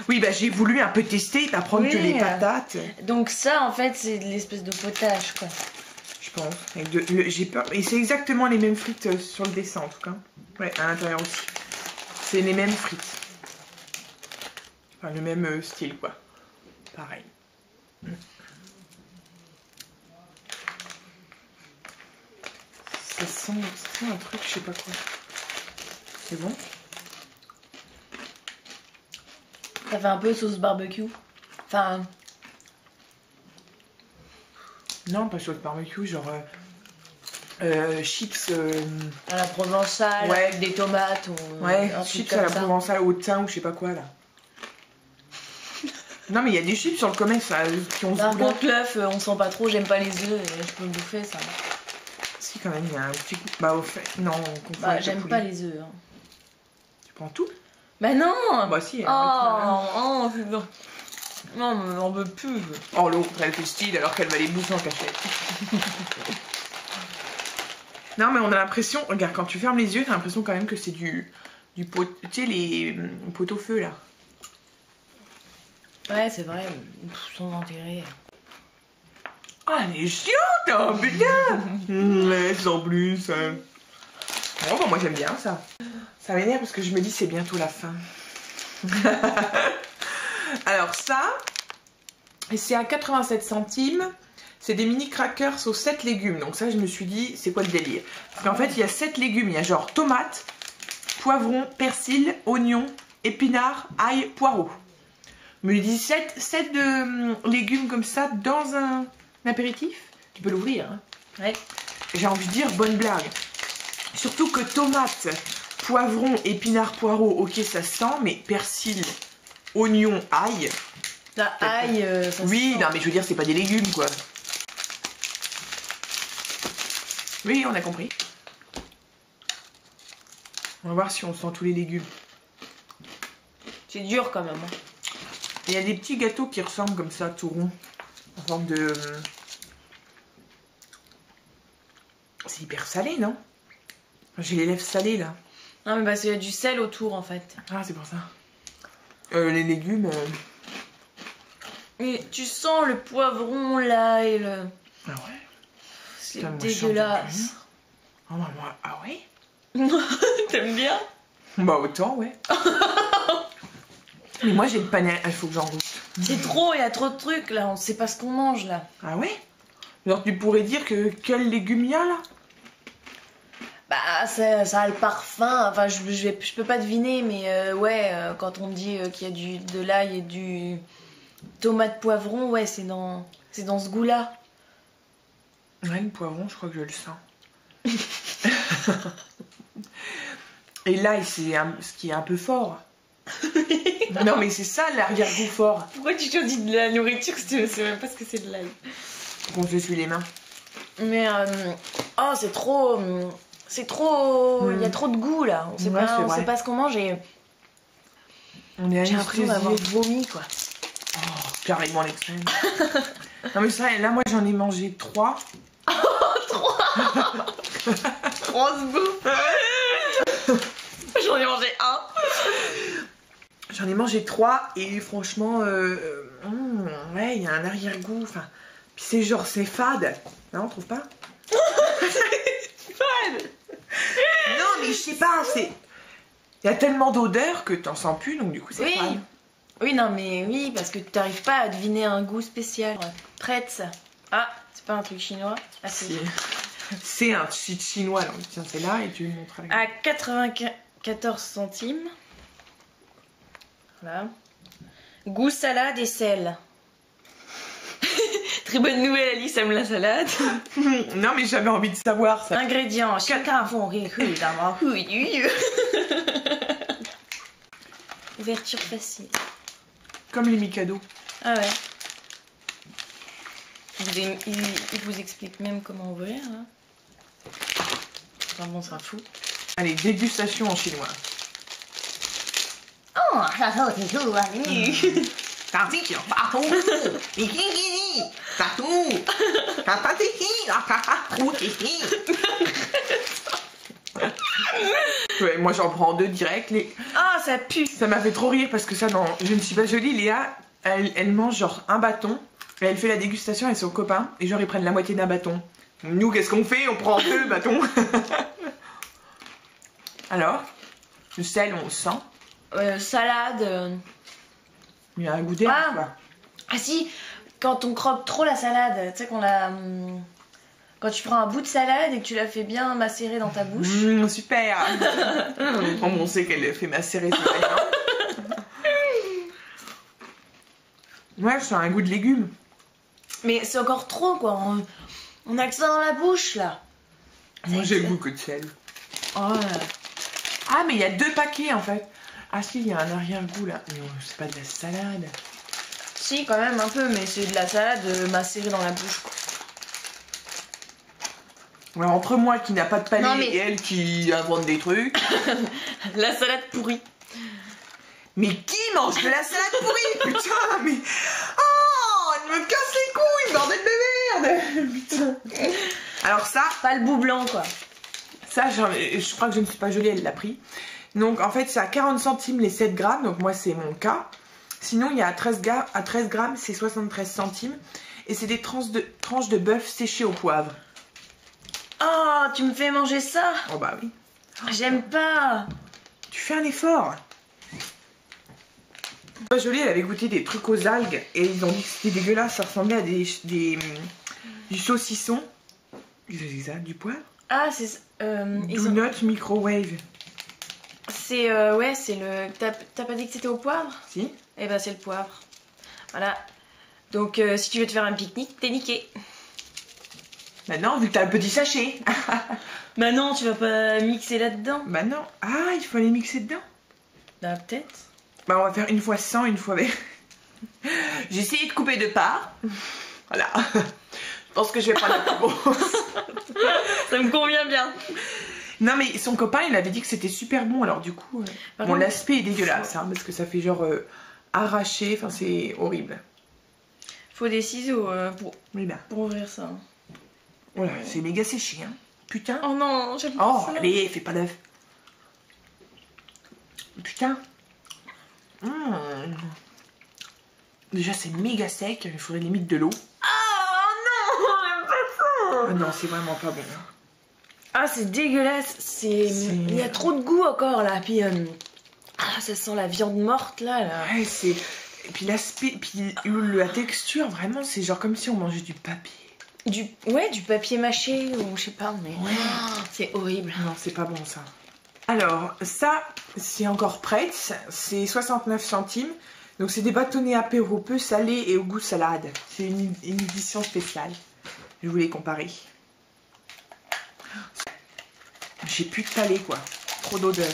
Oui, bah j'ai voulu un peu tester, t'apprendre que les patates. Donc ça, en fait, c'est de l'espèce de potage, quoi. Je pense. J'ai peur. Et c'est exactement les mêmes frites sur le dessin, en tout cas. Ouais, à l'intérieur aussi. C'est les mêmes frites. Enfin, le même style, quoi. Pareil. Ça sent un truc, je sais pas quoi. C'est bon? Ça fait un peu sauce barbecue. Enfin... Non, pas sauce barbecue, genre... chips... à la provençale, ouais. avec des tomates ou... Ouais, chips à la provençale au thym ou je sais pas quoi, là. Non, mais il y a des chips sur le commerce qui ont... Par contre, l'œuf, on sent pas trop, j'aime pas les œufs, je peux me bouffer ça. Si, quand même, il y a un petit goût... Bah, au fait, non, on confond avec j'aime pas les œufs. Hein. Tu prends tout? Bah non. Bah si. Non, mais on veut plus. Oh, l'autre, elle fait style alors qu'elle va les bouffer en cachette. Non, mais on a l'impression... Regarde, quand tu fermes les yeux, t'as l'impression quand même que c'est du pot... Tu sais, les pot au feu, là. Ouais, c'est vrai, sans intérêt. Ah, elle est chiante, hein, putain. Laisse en plus. Bon, bah, moi, j'aime bien ça. Ça m'énerve parce que je me dis c'est bientôt la fin. Alors ça, c'est à 87 centimes. C'est des mini crackers aux 7 légumes. Donc ça, je me suis dit, c'est quoi le délire? Parce qu'en fait, il y a 7 légumes. Il y a genre tomates, poivron, persil, oignon, épinards, ail, poireaux. Mais il dit 7 légumes comme ça dans un apéritif. Tu peux l'ouvrir. Hein. Ouais. J'ai envie de dire bonne blague. Surtout que tomates, poivron, épinards, poireaux, ok ça sent, mais persil, oignon, ail. La ail, ça oui, sent. non mais je veux dire c'est pas des légumes quoi. Oui, on a compris. On va voir si on sent tous les légumes. C'est dur quand même. Hein. Il y a des petits gâteaux qui ressemblent comme ça, tout rond. En forme de... C'est hyper salé, non? J'ai les lèvres salées, là. Non, mais parce qu'il y a du sel autour, en fait. Ah, c'est pour ça. Les légumes... Mais tu sens le poivron, l'ail, le... Ah ouais? C'est dégueulasse. Oh, moi... Ah ouais? T'aimes bien? Bah, autant, ouais. Mais moi, j'ai le panais. Il faut que j'en goûte. C'est trop, il y a trop de trucs, là. On sait pas ce qu'on mange, là. Ah ouais? Alors, tu pourrais dire que quel légume il y a, là? Bah, ça a le parfum. Enfin, je peux pas deviner, mais ouais, quand on dit qu'il y a de l'ail et du tomate poivron, ouais, c'est dans ce goût-là. Ouais, le poivron, je crois que je le sens. Et l'ail, c'est ce qui est un peu fort. Non, mais c'est ça, l'arrière-goût fort. Pourquoi tu choisis de la nourriture si tu sais même pas ce que c'est de l'ail? Faut qu'on se essuie les mains. Mais, oh, c'est trop... C'est trop... Il y a trop de goût, là. On sait pas ce qu'on mange et... J'ai l'impression d'avoir vomi, quoi. Oh, carrément l'extrême. Non, mais ça, là, moi, j'en ai mangé 3. Oh, 3. On se bouffe. J'en ai mangé 1. J'en ai mangé 3 et franchement, ouais, il y a un arrière-goût. Enfin, puis c'est genre, c'est fade. Non, on trouve pas? Fade. Non, mais je sais pas, c'est... Il y a tellement d'odeurs que t'en sens plus, donc du coup, c'est fade. Oui, non, mais oui, parce que tu n'arrives pas à deviner un goût spécial. Prête. Ah, c'est pas un truc chinois. Ah, c'est un shit chinois, donc tiens, c'est là et tu me montres avec. À 94 centimes. Voilà. Goût salade et sel. Très bonne nouvelle, Alice aime la salade. Non, mais j'avais envie de savoir ça. Ingrédients. Ouverture facile. Comme les Mikado. Ah ouais. Il vous explique même comment ouvrir. Hein. Enfin bon, c'est un fou. Allez, dégustation en chinois. Oh, ça c'est tout, Ouais, moi j'en prends 2 direct. Ah, ça pue. Ça m'a fait trop rire parce que ça, dans Je ne suis pas jolie, Léa, elle mange genre un bâton. Et elle fait la dégustation avec son copain. Et genre ils prennent la moitié d'un bâton. Nous, qu'est-ce qu'on fait? On prend 2 bâtons. Alors, le sel, on le sent. Salade. Il y a un goût d'air, Ah. quoi. Ah si, quand on croque trop la salade, tu sais qu'on la... Quand tu prends un bout de salade et que tu la fais bien macérer dans ta bouche. Super. On sait qu'elle fait macérer ses aliments. Ouais, ça a un goût de légumes. Mais c'est encore trop quoi, on a que ça dans la bouche là. Moi j'ai le goût que de sel. Oh. Ah mais il y a 2 paquets en fait. Ah si, il y a un arrière-goût là. Non, c'est pas de la salade. Si quand même un peu, mais c'est de la salade macérée dans la bouche quoi. Ouais, entre moi qui n'a pas de palais Non, mais... et elle qui invente des trucs. La salade pourrie. Mais qui mange de la salade pourrie? Putain, mais... Oh, elle me casse les couilles, bordel de merde. Putain. Alors ça... Pas le bout blanc quoi. Ça, je crois que je ne suis pas jolie, elle l'a pris. Donc en fait, c'est à 40 centimes les 7 grammes. Donc moi, c'est mon cas. Sinon, il y a à 13 grammes, c'est 73 centimes. Et c'est des tranches de bœuf séchées au poivre. Oh, tu me fais manger ça? Oh bah oui. J'aime pas. Tu fais un effort. Jolie, elle avait goûté des trucs aux algues et ils ont dit que c'était dégueulasse, ça ressemblait à du saucisson. Ils ont dit ça, du poivre. Ah, c'est... Do not microwave. C'est... ouais, c'est le... T'as pas dit que c'était au poivre? Si. Eh ben, c'est le poivre. Voilà. Donc, si tu veux te faire un pique-nique, t'es niqué. Maintenant, vu que t'as un petit sachet. Bah non, tu vas pas mixer là-dedans. Bah non. Ah, il faut aller mixer dedans. Bah peut-être. Bah on va faire une fois sans, une fois avec. J'ai essayé de couper 2 parts. Voilà. Je pense que je vais prendre la plus grosse. Ça me convient bien. Non mais son copain il avait dit que c'était super bon, alors du coup... Bon, l'aspect est dégueulasse hein, parce que ça fait genre arraché, enfin c'est horrible. Faut des ciseaux Oui bah. pour ouvrir ça. Voilà, c'est méga séché hein. Putain. Oh non, j'aime pas Oh, ça. allez, fais pas d'œuf. Putain. Déjà c'est méga sec, il faudrait limite de l'eau. Oh non, j'aime pas ça. Ah non, c'est vraiment pas bon. Ah, c'est dégueulasse. Il y a trop de goût encore là. Puis ça sent la viande morte là. Ouais, c'est... Et puis l'aspect, puis la texture, vraiment, c'est genre comme si on mangeait du papier. Du papier mâché ou je sais pas, mais Ouais. C'est horrible. Non, c'est pas bon ça. Alors, ça, c'est encore prêt, c'est 69 centimes. Donc c'est des bâtonnets apéro peu salés et au goût salade. C'est une édition spéciale. Je voulais comparer. J'ai plus de palais quoi. Trop d'odeur.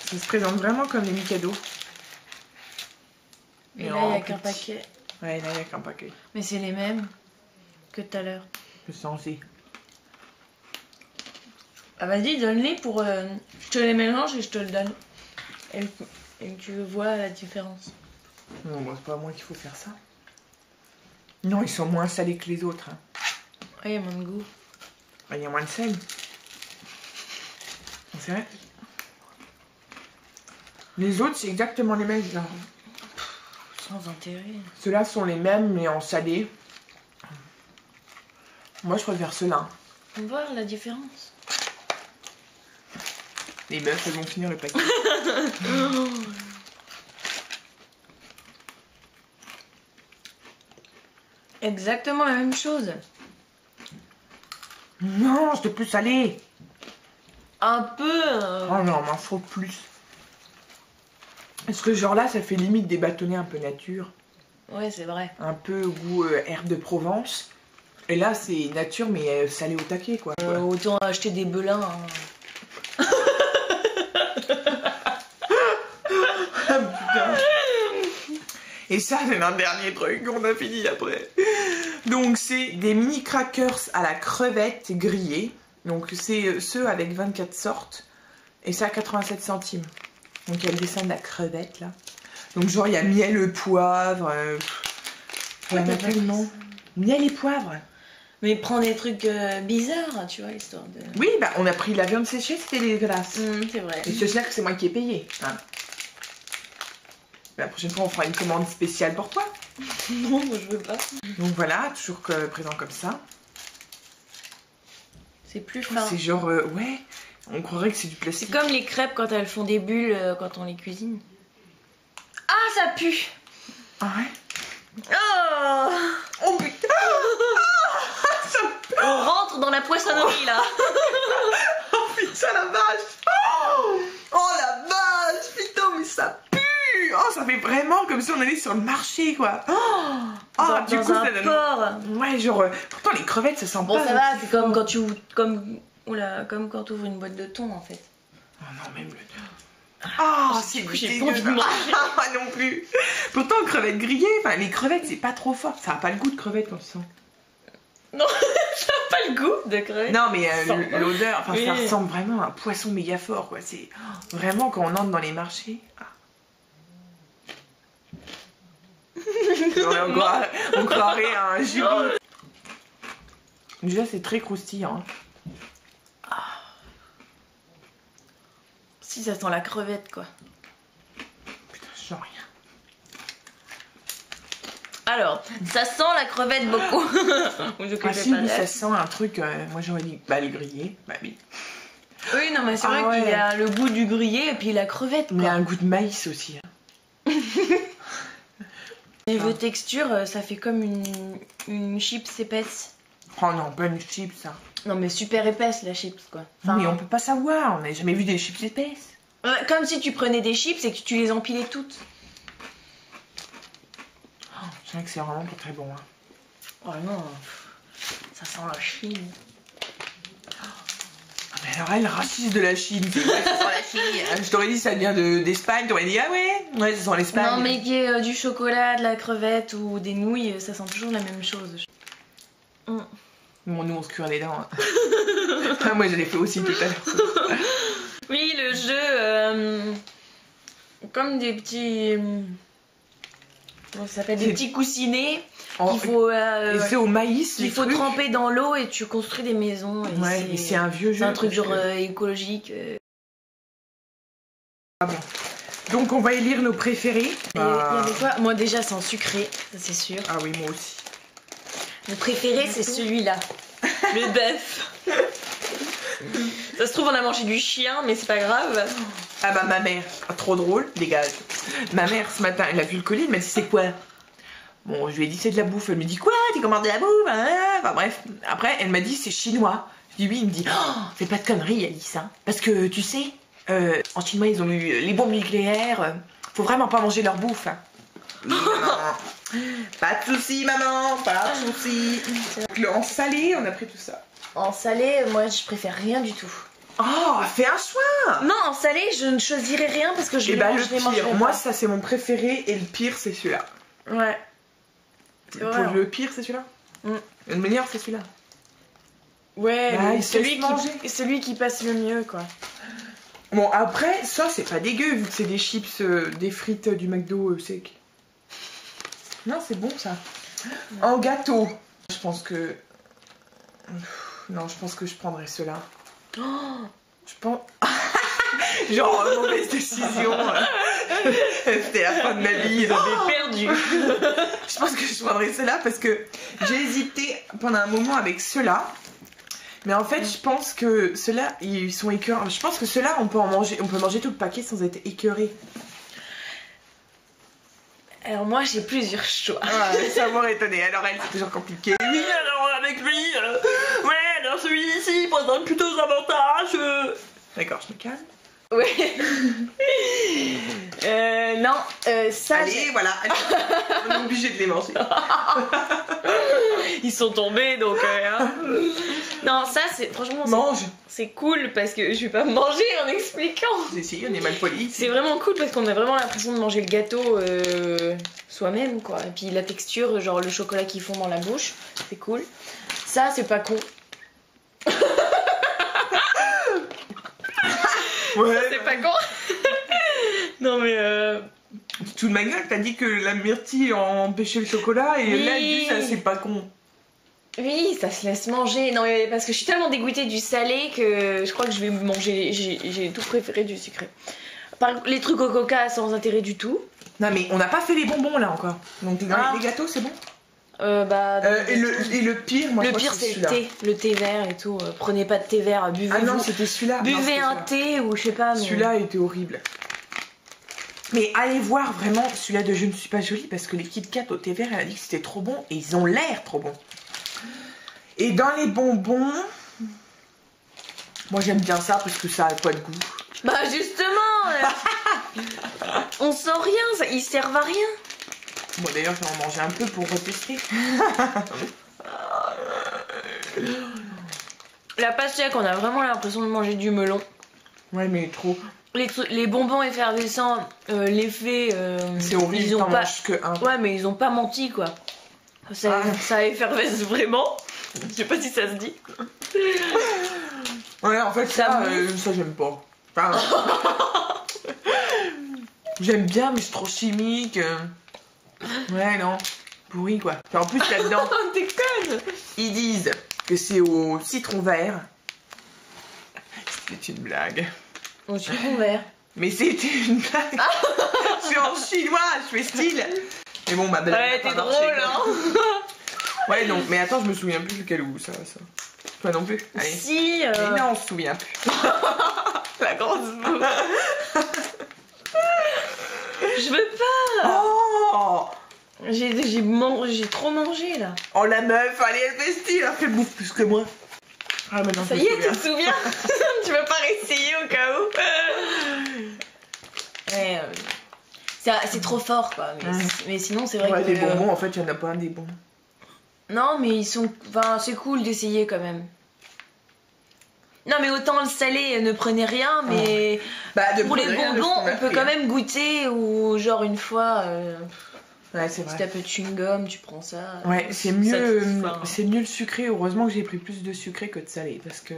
Ça se présente vraiment comme des Mikado. Et là, il n'y a qu'un paquet. Ouais, là, il n'y a qu'un paquet. Mais c'est les mêmes que tout à l'heure. Je sens aussi. Ah, vas-y, donne-les pour... je te les mélange et je te le donne. Et tu vois la différence. Non, bon, c'est pas à moi qu'il faut faire ça. Non, ils sont moins salés que les autres. Hein. Ah, il y a moins de goût. Il y a moins de sel. C'est vrai. Les autres, c'est exactement les mêmes. Genre. Sans intérêt. Ceux-là sont les mêmes, mais en salé. Moi, je préfère ceux-là. On va voir la différence. Les meufs, elles vont finir le paquet. Exactement la même chose. Non, c'était plus salé. Un peu. Oh non, m'en faut plus. Parce que genre là, ça fait limite des bâtonnets un peu nature. Ouais, c'est vrai. Un peu goût herbe de Provence. Et là, c'est nature, mais salé au taquet, quoi. Autant acheter des belins. Hein. Et ça, c'est un dernier truc qu'on a fini après. Donc, c'est des mini crackers à la crevette grillée. Donc, c'est ceux avec 24 sortes. Et ça, 87 centimes. Donc, il y a le dessin de la crevette, là. Donc, genre, il y a miel, poivre. Miel et poivre. Mais prends des trucs bizarres, tu vois, histoire de... Oui, bah, on a pris la viande séchée, c'était dégueulasse. C'est vrai. Et ce snack, c'est moi qui ai payé. Hein. La prochaine fois, on fera une commande spéciale pour toi. Non, moi, je veux pas. Donc voilà, toujours présent comme ça. C'est plus fin. C'est genre, ouais, on croirait que c'est du C'est plastique. comme les crêpes quand elles font des bulles quand on les cuisine. Ah, ça pue. Ah ouais. Oh, Oh putain. Ça pue. on rentre dans la poissonnerie, là. Oh putain la vache. Oh la vache. Putain, mais ça pue. Oh, ça fait vraiment comme si on allait sur le marché, quoi. Dans, du dans coup, un ça donne... porc. Ouais, genre, pourtant les crevettes, ça sent Bon, pas. ça va, c'est comme quand tu ouvres... comme quand tu ouvres une boîte de thon, en fait. Oh non, même le... Ah, c'est j'ai pas envie de manger. Ah, non plus. Pourtant, crevettes grillées, enfin, les crevettes, c'est pas trop fort. Ça a pas le goût de crevettes, comme ça. Non, ça n'a pas le goût de crevettes. Non, mais l'odeur, enfin, Oui. ça ressemble vraiment à un poisson méga fort, quoi. C'est vraiment quand on entre dans les marchés. Ah. On croirait à un jus. Déjà, c'est très croustillant. Si, ça sent la crevette, quoi. Putain, je sens rien. Alors, ça sent la crevette beaucoup. Ah si, mais ça sent un truc, moi j'aurais dit, bah le grillé, bah oui. Oui, non, mais c'est Ah vrai ouais. qu'il y a le goût du grillé et puis la crevette, Mais quoi. un goût de maïs aussi. Hein. Niveau texture, ça fait comme une chips épaisse. Oh non, pas une chips, ça. Non, mais super épaisse, la chips, quoi. Non, mais on peut pas savoir, on n'a jamais vu des chips épaisses. Comme si tu prenais des chips et que tu les empilais toutes. Oh, je sais que c'est vraiment pas très bon. Hein. Oh non, ça sent la Chine. Ah, mais alors elle, raciste de la Chine. C'est vrai, ça sent la Chine. Je t'aurais dit ça vient d'Espagne, t'aurais dit ah ouais, ça sent l'Espagne. Non, mais qu'il y ait du chocolat, de la crevette ou des nouilles, ça sent toujours la même chose. Bon, nous on se cuire les dents. Hein. Ah, moi je l'ai fait aussi tout à l'heure. Oui, le jeu, comme des petits... comment ça s'appelle? Des petits coussinets qu'il faut... Et c'est au maïs, il faut tremper dans l'eau et tu construis des maisons. Et ouais, mais c'est un vieux jeu. C'est un truc genre que... écologique. Ah bon. Donc on va élire nos préférés. Et il y avait quoi? Moi déjà c'est en sucré, ça c'est sûr. Ah oui, moi aussi. Mon préféré c'est celui-là, le bœuf. Ça se trouve on a mangé du chien mais c'est pas grave. Ah bah ma mère, trop drôle, dégage. Ma mère ce matin, elle a vu le colis, elle m'a dit c'est quoi? Bon, je lui ai dit c'est de la bouffe. Elle me dit quoi? T'es commandé de la bouffe? Enfin bref. Après, elle m'a dit c'est chinois. Je dis oui, il me dit oh, fais pas de conneries, elle dit ça. Parce que tu sais, en chinois ils ont eu les bombes nucléaires. Faut vraiment pas manger leur bouffe. Hein. Oui, maman. Pas de soucis, maman, pas de soucis. En salé, on a pris tout ça. En salé, moi je préfère rien du tout. Oh, fais un choix. Non, en salé, je ne choisirais rien parce que je Et les bah mange, le je les mangerai pire, pas. moi ça c'est mon préféré et le pire c'est celui-là. Ouais. Pour le pire c'est celui-là. Le meilleur c'est celui-là. Ouais, Bah, mais il se laisse manger. celui qui passe le mieux, quoi. Bon après ça c'est pas dégueu vu que c'est des chips, des frites du McDo sec. Non c'est bon ça. En gâteau. Je pense que... Non je pense que je prendrais ceux-là. Je pense... Genre mauvaise décision. C'était la fin de ma vie. J'avais perdu. Je pense que je prendrais ceux-là parce que j'ai hésité pendant un moment avec ceux-là. Mais en fait, je pense que ceux-là, ils sont écœurés. Je pense que ceux-là, on peut manger tout le paquet sans être écœuré. Alors moi, j'ai plusieurs choix. Ah, ça m'aurait étonné. Alors elle, c'est toujours compliqué. Oui, alors avec lui, ouais, alors celui-ci présente plutôt avantages. D'accord, je me calme. Ouais. Non, ça... Allez, voilà. Allez. On est obligé de les manger. Ils sont tombés, donc... hein. Non, ça, c'est... Franchement, Mange. c'est cool parce que je vais pas me manger en expliquant. Si, on est mal poli. C'est vraiment cool parce qu'on a vraiment l'impression de manger le gâteau soi-même quoi. Et puis la texture, genre le chocolat qu'ils font dans la bouche, c'est cool. Ça c'est pas con. Ouais. C'est pas con. Non mais Tu te fous de ma gueule, t'as dit que la myrtille empêchait le chocolat et Oui. là elle dit ça c'est pas con. oui, ça se laisse manger. Non mais parce que je suis tellement dégoûtée du salé que je crois que je vais manger. J'ai tout préféré du sucré. Les trucs au coca sans intérêt du tout. Non mais on n'a pas fait les bonbons là encore. Donc Ah. les gâteaux c'est bon. Et Et le pire, moi je le crois pire que c'est celui-là. le thé vert et tout. Prenez pas de thé vert, buvez Ah non c'était celui-là. Non, buvez c'était un celui-là. thé ou je sais pas. Mais... Celui-là était horrible. Mais allez voir vraiment celui-là de Je ne suis pas jolie parce que les Kit Kat au thé vert elle a dit que c'était trop bon et ils ont l'air trop bons. Et dans les bonbons, moi j'aime bien ça parce que ça a pas de goût. Bah justement, on sent rien, ils servent à rien. Bon d'ailleurs je vais en manger un peu pour retester. La pastèque, on a vraiment l'impression de manger du melon. Ouais mais trop. Les bonbons effervescents, l'effet... C'est horrible, ils ont t'en pas... manges que un. Ouais, mais ils ont pas menti, quoi. Ça effervesce vraiment. Je sais pas si ça se dit. Ouais en fait Ça ça j'aime pas. Enfin, j'aime bien mais c'est trop chimique. Ouais non, pourri quoi. Et en plus là-dedans, Déconne. ils disent que c'est au citron vert. C'est une blague. Au citron vert. Mais c'était une blague. Je suis en chinois, je fais style. Mais bon, ma blague. Ouais, n'a t'es pas drôle, marché, quoi. hein. Ouais, non, mais attends, je me souviens plus lequel ou ça. Toi non plus. Allez. Si. Mais non, on se souvient plus. La grosse boue. Je veux pas. Oh, J'ai trop mangé, là. oh la meuf, allez, elle fait style, elle fait bouffe plus que moi. Ah, maintenant, Ça je y me est, tu souviens. te souviens. Tu veux pas réessayer au cas où. Ouais, c'est trop fort, quoi. Mais sinon, c'est vrai Ouais, que... des bonbons, en fait, il y en a pas des bons. Non, mais ils sont... Enfin, c'est cool d'essayer, quand même. Non, mais autant le salé, ne prenez rien, mais... Bah, de Pour les prendre rien de ce bonbons, qu'on a on peut pris, quand hein. même goûter, ou genre une fois... Ouais, c'est si vrai. t'as peu de chewing-gum, tu prends ça. Ouais, c'est Ça mieux, te- enfin, c'est mieux le sucré. Heureusement que j'ai pris plus de sucré que de salé parce que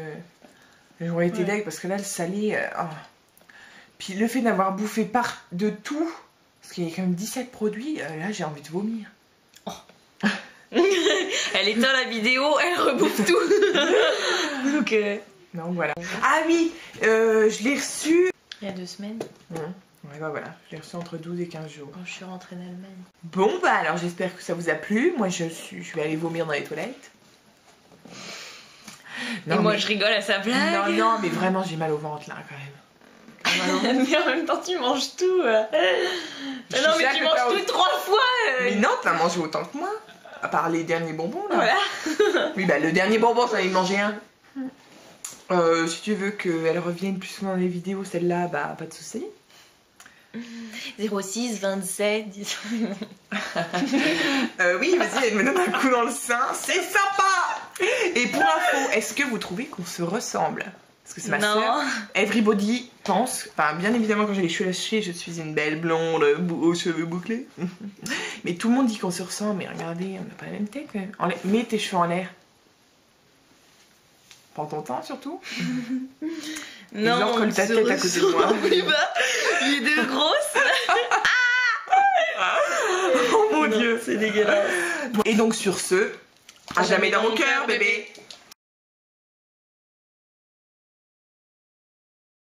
j'aurais été Ouais. deg parce que là le salé. Puis le fait d'avoir bouffé de tout, parce qu'il y a quand même 17 produits, là j'ai envie de vomir. Elle éteint la vidéo, elle rebouffe tout. Donc, Donc voilà. Ah oui, je l'ai reçu. il y a 2 semaines, Ouais, bah voilà, je l'ai reçu entre 12 et 15 jours. quand je suis rentrée d'Allemagne. Bon, bah alors j'espère que ça vous a plu. Moi je vais aller vomir dans les toilettes. Et moi, je rigole à sa blague. Non, mais vraiment j'ai mal au ventre là quand même. Mais en même temps, tu manges tout. Je Non, suis mais sûre tu que manges t'as- tout 3 fois. Mais non, t'as mangé autant que moi. À part les derniers bonbons là. Voilà. Oui, bah le dernier bonbon, j'en ai mangé un. Si tu veux qu'elle revienne plus souvent dans les vidéos, celle-là, bah pas de soucis. 06, 27, 10. Oui, vas-y, elle me donne un coup dans le sein, c'est sympa. Et pour info, est-ce que vous trouvez qu'on se ressemble? Parce que c'est ma Non. soeur. Everybody pense, enfin bien évidemment quand j'ai les cheveux lâchés, je suis une belle blonde aux cheveux bouclés. Mais tout le monde dit qu'on se ressemble, mais regardez, on n'a pas la même tête quand même. Mets tes cheveux en l'air. Prends ton temps surtout. Non, genre, colle ta on se tête à côté de moi. ressemble. Oui, bah, les deux grosses. Oh mon Non, dieu. c'est dégueulasse. Et donc sur ce, à jamais dans mon cœur, bébé.